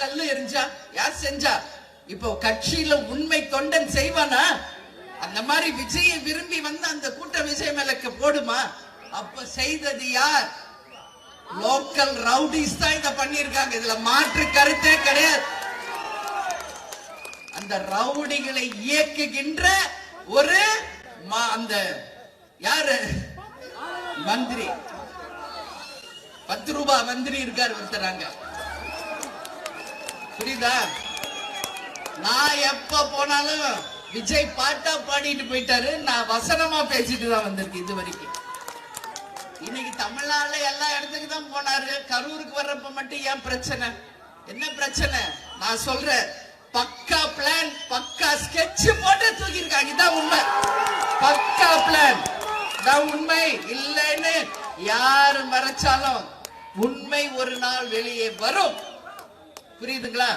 கல்லு எரிஞ்சா? யார் செஞ்சா? இப்போ கட்சியில உண்மை தொண்டன் செய்வானா? அந்த மாதிரி விஜயை விரும்பி வந்து அந்த கூட்டம் விஜய் மேலக்கு போடுமா? அப்ப செய்தது யார்? லோக்கல் ரவுடிஸ் தான் இத பண்ணிருக்காங்க. இதுல மாற்று கருத்தே கிடையாது. அந்த ரவுடிகளை இயக்குகின்ற ஒரு அந்த யாரு மந்திரி, 10 ரூபாய் மந்திரி இருக்காரு ஒருத்தராங்க. புரியுதா? நான் எப்ப போனாலும் விஜய் பாட்டா பாடிட்டு போயிட்டாரு, நான் வசனமா பேசிட்டு தான் வந்திருக்கு இது வரைக்கும். இன்னைக்கு தமிழ்நாடுல எல்லா இடத்துக்கு தான் போனாரு. கரூருக்கு வர்றப்ப மட்டும் ஏன் பிரச்சனை? என்ன பிரச்சனை? நான் சொல்றேன், பக்கா பிளான், பக்கா ஸ்கெட்ச் போட்டு தூக்கி இருக்காங்க. இதான் உண்மை. பக்கா பிளான் தான் உண்மை. இல்லைன்னு யாரு மறைச்சாலும் உண்மை ஒரு நாள் வெளியே வரும். புரியுதுங்களா?